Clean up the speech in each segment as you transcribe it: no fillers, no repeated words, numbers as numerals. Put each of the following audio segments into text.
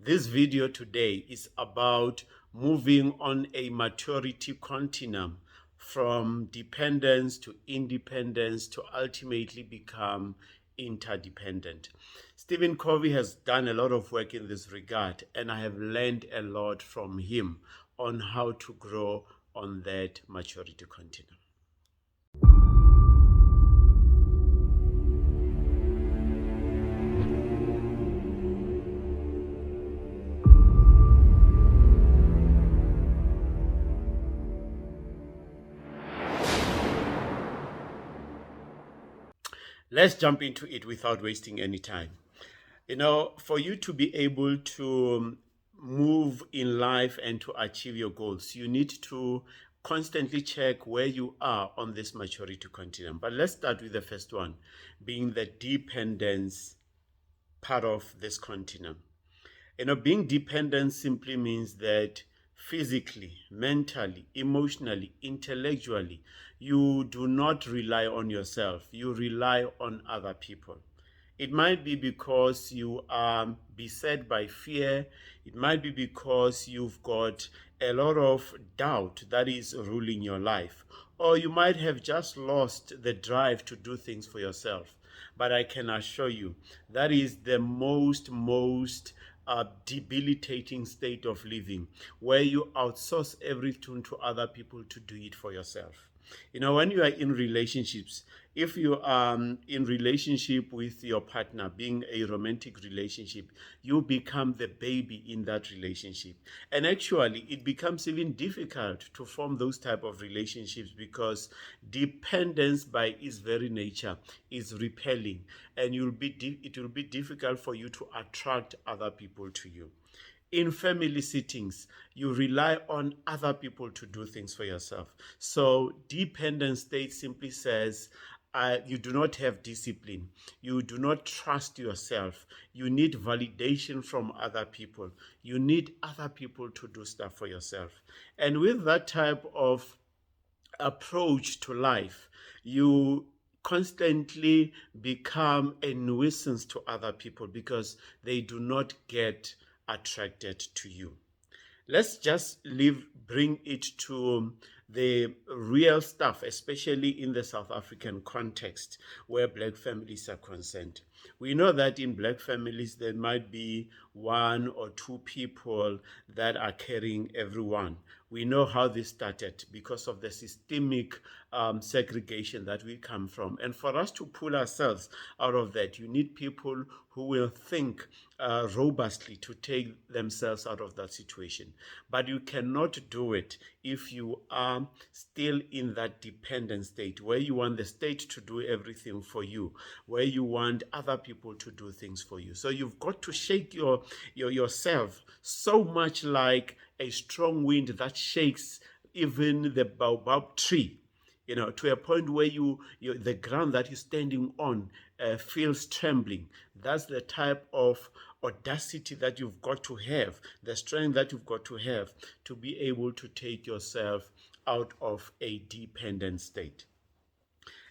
This video today is about moving on a maturity continuum from dependence to independence to ultimately become interdependent. Stephen Covey has done a lot of work in this regard, and I have learned a lot from him on how to grow on that maturity continuum. Let's jump into it without wasting any time. For you to be able to move in life and to achieve your goals, you need to constantly check where you are on this maturity continuum. But let's start with the first one, being the dependence part of this continuum. Being dependent simply means that physically, mentally, emotionally, intellectually, you do not rely on yourself. You rely on other people. It might be because you are beset by fear. It might be because you've got a lot of doubt that is ruling your life. Or you might have just lost the drive to do things for yourself. But I can assure you, that is the most debilitating state of living, where you outsource everything to other people to do it for yourself. When you are in relationships, if you are in relationship with your partner, being a romantic relationship, you become the baby in that relationship. And actually, it becomes even difficult to form those type of relationships because dependence by its very nature is repelling, and it will be difficult for you to attract other people to you. In family settings, you rely on other people to do things for yourself. So dependent state simply says you do not have discipline. You do not trust yourself. You need validation from other people. You need other people to do stuff for yourself. And with that type of approach to life, you constantly become a nuisance to other people because they do not get attracted to you. Let's just bring it to the real stuff, especially in the South African context where Black families are concerned. We know that in Black families, there might be one or two people that are carrying everyone. We know how this started because of the systemic segregation that we come from. And for us to pull ourselves out of that, you need people who will think robustly to take themselves out of that situation. But you cannot do it if you are still in that dependent state where you want the state to do everything for you, where you want other people to do things for you. So you've got to shake yourself so much like a strong wind that shakes even the baobab tree, to a point where the ground that you're standing on feels trembling. That's the type of audacity that you've got to have, the strength that you've got to have to be able to take yourself out of a dependent state.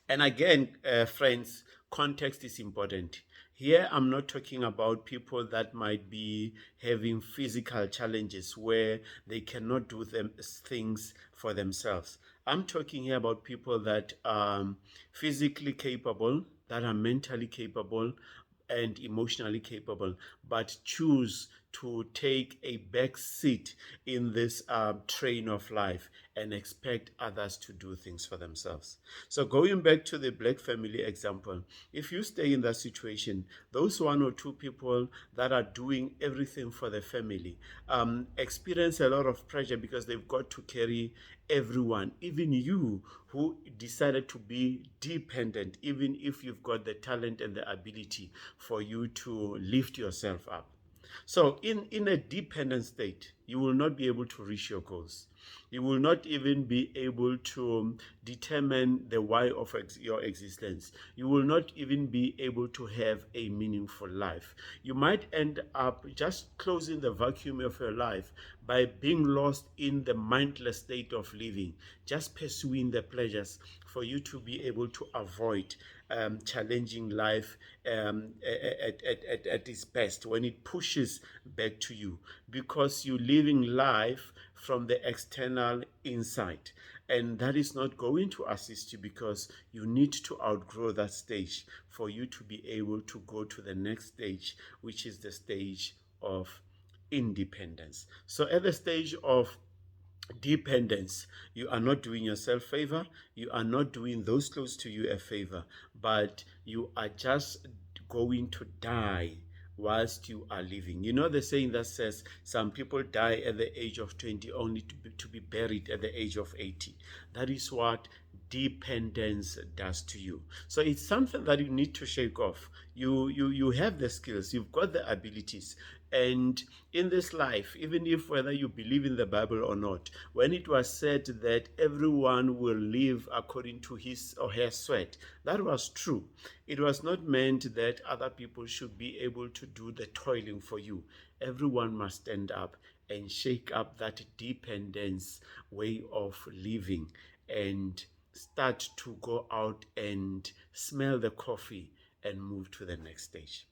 And again, friends, context is important. Here, I'm not talking about people that might be having physical challenges where they cannot do things for themselves. I'm talking here about people that are physically capable, that are mentally capable, and emotionally capable, but choose to take a back seat in this train of life and expect others to do things for themselves. So going back to the Black family example, if you stay in that situation, those one or two people that are doing everything for the family experience a lot of pressure because they've got to carry everyone, even you who decided to be dependent, even if you've got the talent and the ability for you to lift yourself up. So in a dependent state, you will not be able to reach your goals. You will not even be able to determine the why of your existence. You will not even be able to have a meaningful life. You might end up just closing the vacuum of your life by being lost in the mindless state of living, just pursuing the pleasures for you to be able to avoid challenging life at its best, when it pushes back to you, because you're living life from the external inside. And that is not going to assist you, because you need to outgrow that stage for you to be able to go to the next stage, which is the stage of independence. So at the stage of dependence, you are not doing yourself favor, you are not doing those close to you a favor, but you are just going to die whilst you are living. You know the saying that says some people die at the age of 20 only to be buried at the age of 80. That is what dependence does to you. So it's something that you need to shake off. You have the skills, you've got the abilities, and in this life, even if whether you believe in the Bible or not, when it was said that everyone will live according to his or her sweat, that was true. It was not meant that other people should be able to do the toiling for you. Everyone must stand up and shake up that dependence way of living and start to go out and smell the coffee and move to the next stage.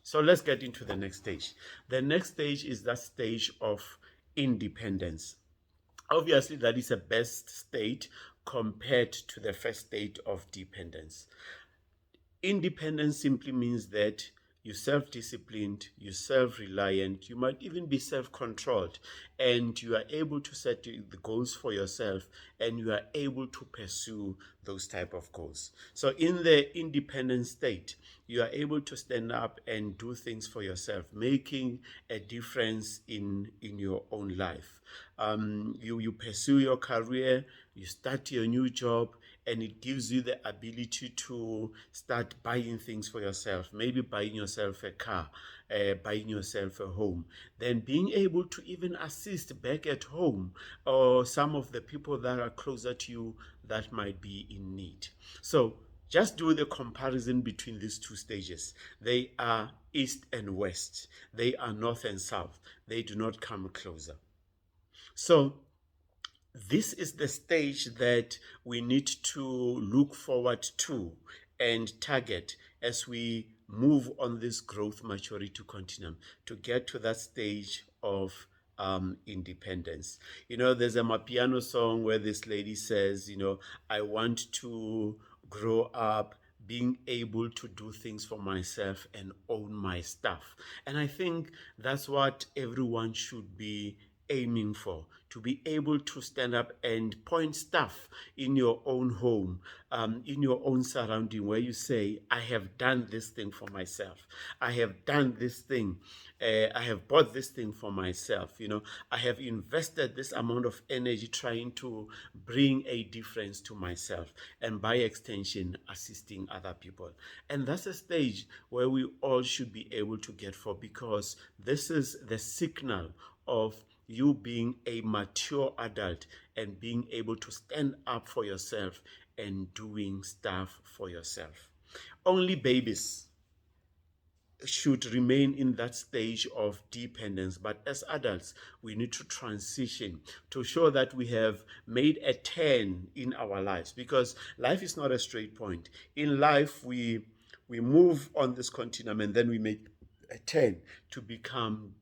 So let's get into the next stage. The next stage is that stage of independence. Obviously, that is a best state compared to the first state of dependence. Independence simply means that you're self-disciplined, you're self-reliant, you might even be self-controlled, and you are able to set the goals for yourself, and you are able to pursue those type of goals. So in the independent state, you are able to stand up and do things for yourself, making a difference in your own life. You pursue your career, you start your new job, and it gives you the ability to start buying things for yourself, maybe buying yourself a car, buying yourself a home, then being able to even assist back at home or some of the people that are closer to you that might be in need. So just do the comparison between these two stages. They are east and west. They are north and south. They do not come closer. So this is the stage that we need to look forward to and target as we move on this growth maturity continuum to get to that stage of independence. You know, there's a Mapiano song where this lady says, you know, I want to grow up being able to do things for myself and own my stuff. And I think that's what everyone should be aiming for, to be able to stand up and point stuff in your own home, in your own surrounding, where you say, I have done this thing for myself. I have done this thing. I have bought this thing for myself. You know, I have invested this amount of energy trying to bring a difference to myself, and by extension, assisting other people. And that's a stage where we all should be able to get for, because this is the signal of you being a mature adult and being able to stand up for yourself and doing stuff for yourself. Only babies should remain in that stage of dependence, but as adults we need to transition to show that we have made a turn in our lives, because life is not a straight point. In life we move on this continuum, and then we make a turn to become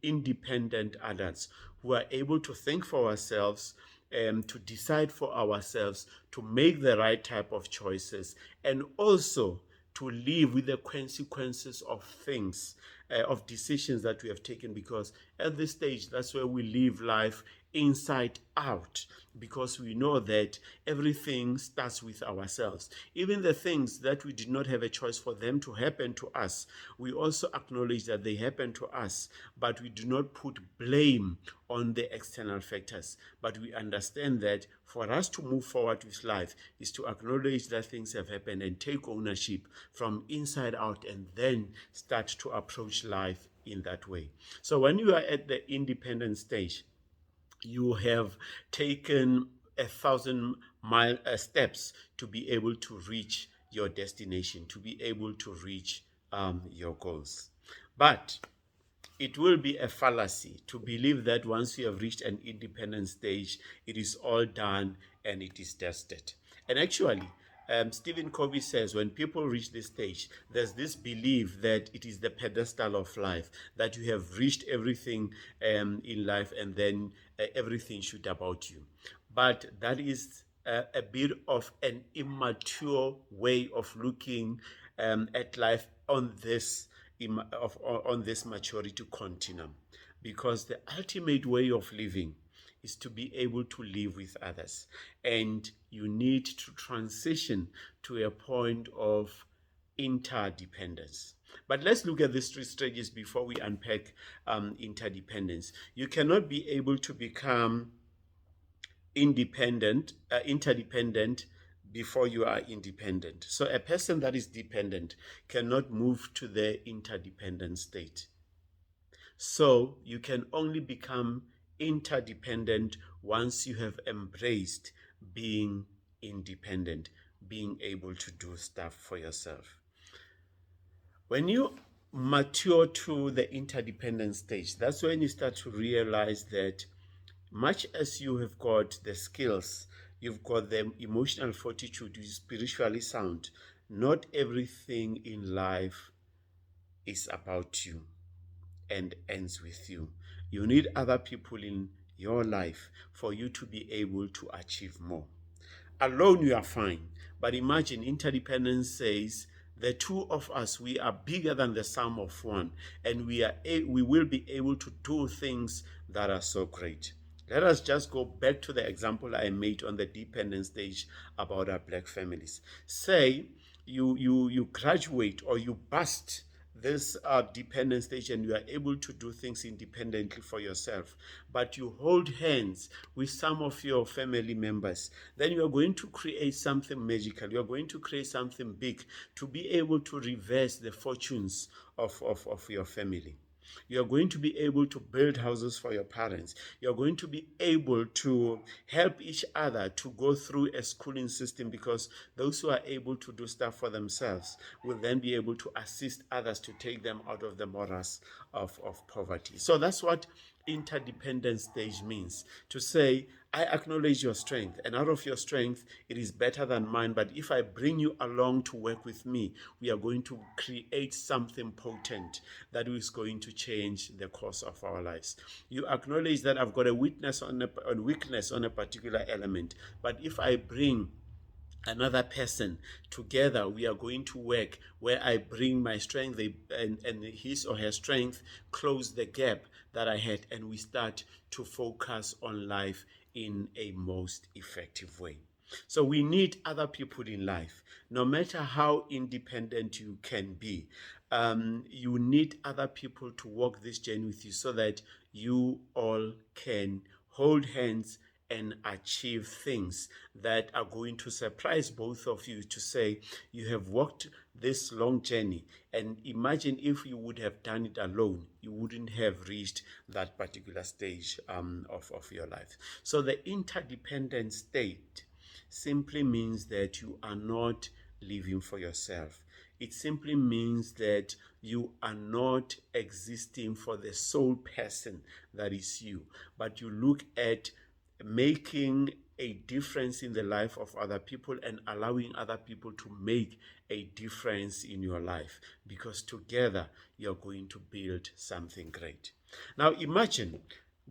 independent adults who are able to think for ourselves, to decide for ourselves, to make the right type of choices, and also to live with the consequences of things, of decisions that we have taken, because at this stage, that's where we live life inside out, because we know that everything starts with ourselves. Even the things that we did not have a choice for them to happen to us, we also acknowledge that they happen to us, but we do not put blame on the external factors. But we understand that for us to move forward with life is to acknowledge that things have happened and take ownership from inside out, and then start to approach life in that way. So when you are at the independent stage, you have taken 1,000 mile steps to be able to reach your destination, to be able to reach your goals. But it will be a fallacy to believe that once you have reached an independent stage, it is all done and it is tested. And actually, Stephen Covey says when people reach this stage, there's this belief that it is the pedestal of life, that you have reached everything in life, and then everything should about you. But that is a bit of an immature way of looking at life on this on this maturity continuum, because the ultimate way of living is to be able to live with others, and you need to transition to a point of interdependence. But let's look at these three stages before we unpack interdependence. You cannot be able to become interdependent before you are independent. So a person that is dependent cannot move to the interdependent state. So you can only become interdependent once you have embraced being independent, being able to do stuff for yourself. When you mature to the interdependent stage, that's when you start to realize that much as you have got the skills, you've got the emotional fortitude, you're spiritually sound, not everything in life is about you and ends with you. You need other people in your life for you to be able to achieve more. Alone you are fine, but imagine interdependence says the two of us, we are bigger than the sum of one, and we will be able to do things that are so great. Let us just go back to the example I made on the dependent stage about our black families. Say you graduate or you bust this dependent stage and you are able to do things independently for yourself, but you hold hands with some of your family members, then you are going to create something magical. You are going to create something big to be able to reverse the fortunes of your family. You're going to be able to build houses for your parents. You're going to be able to help each other to go through a schooling system, because those who are able to do stuff for themselves will then be able to assist others to take them out of the morass of poverty. So that's what interdependent stage means, to say, I acknowledge your strength, and out of your strength, it is better than mine. But if I bring you along to work with me, we are going to create something potent that is going to change the course of our lives. You acknowledge that I've got a weakness on a particular element, but if I bring another person together, we are going to work where I bring my strength and his or her strength, close the gap that I had, and we start to focus on life in a most effective way. So we need other people in life. No matter how independent you can be, you need other people to walk this journey with you, so that you all can hold hands and achieve things that are going to surprise both of you, to say you have walked this long journey, and imagine if you would have done it alone, you wouldn't have reached that particular stage of your life. So the interdependent state simply means that you are not living for yourself. It simply means that you are not existing for the sole person that is you, but you look at making a difference in the life of other people and allowing other people to make a difference in your life, because together you're going to build something great. Now imagine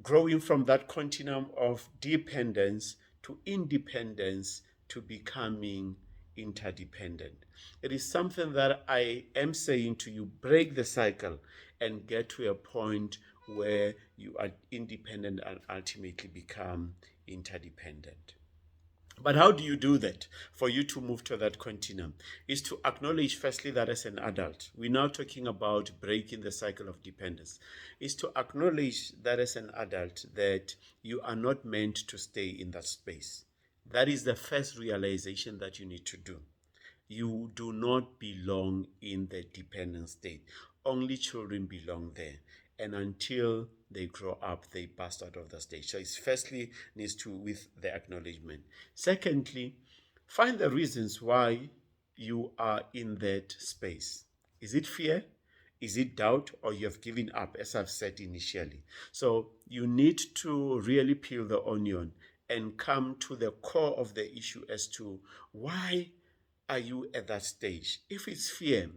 growing from that continuum of dependence to independence to becoming interdependent. It is something that I am saying to you, break the cycle and get to a point where you are independent and ultimately become interdependent. But how do you do that? For you to move to that continuum is to acknowledge, firstly, that as an adult, we're now talking about breaking the cycle of dependence, is to acknowledge that as an adult that you are not meant to stay in that space. That is the first realization that you need to do. You do not belong in the dependent state. Only children belong there. And until they grow up, they burst out of the stage. So it's firstly needs to with the acknowledgement. Secondly, find the reasons why you are in that space. Is it fear? Is it doubt, or you have given up, as I've said initially? So you need to really peel the onion and come to the core of the issue as to why are you at that stage? If it's fear,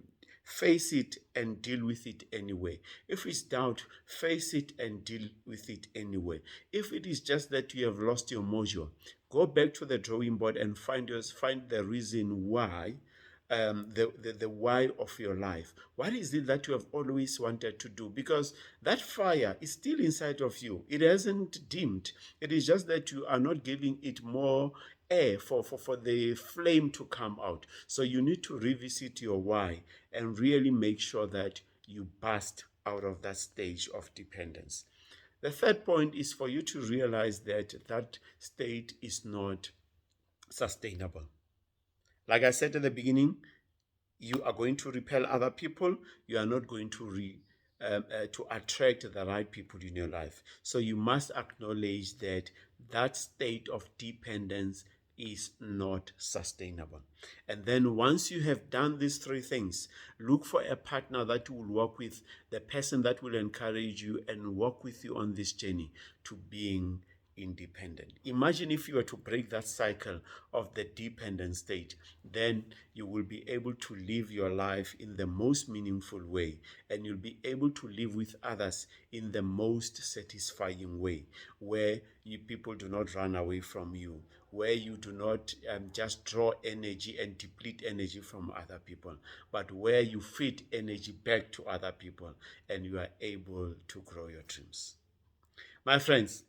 face it and deal with it anyway. If it's doubt, face it and deal with it anyway. If it is just that you have lost your mojo, go back to the drawing board and find the reason why, the why of your life. What is it that you have always wanted to do? Because that fire is still inside of you. It hasn't dimmed. It is just that you are not giving it more air for the flame to come out. So you need to revisit your why and really make sure that you burst out of that stage of dependence. The third point is for you to realize that that state is not sustainable. Like I said at the beginning, you are going to repel other people. You are not going to attract the right people in your life. So you must acknowledge that that state of dependence is not sustainable. And then once you have done these three things, look for a partner that will work with, the person that will encourage you and walk with you on this journey to being independent. Imagine if you were to break that cycle of the dependent state, then you will be able to live your life in the most meaningful way, and you'll be able to live with others in the most satisfying way, where people do not run away from you, where you do not just draw energy and deplete energy from other people, but where you feed energy back to other people and you are able to grow your dreams. My friends,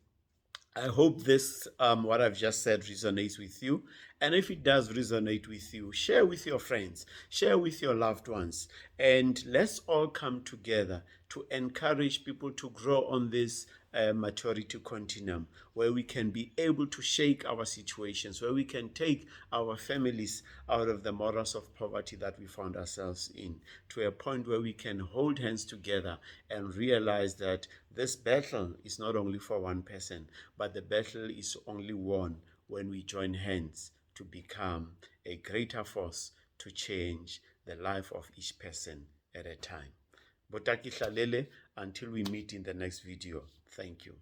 I hope this, what I've just said, resonates with you. And if it does resonate with you, share with your friends, share with your loved ones, and let's all come together to encourage people to grow on this maturity continuum, where we can be able to shake our situations, where we can take our families out of the morals of poverty that we found ourselves in, to a point where we can hold hands together and realize that this battle is not only for one person, but the battle is only won when we join hands to become a greater force to change the life of each person at a time. Botaki Hlalele, until we meet in the next video. Thank you.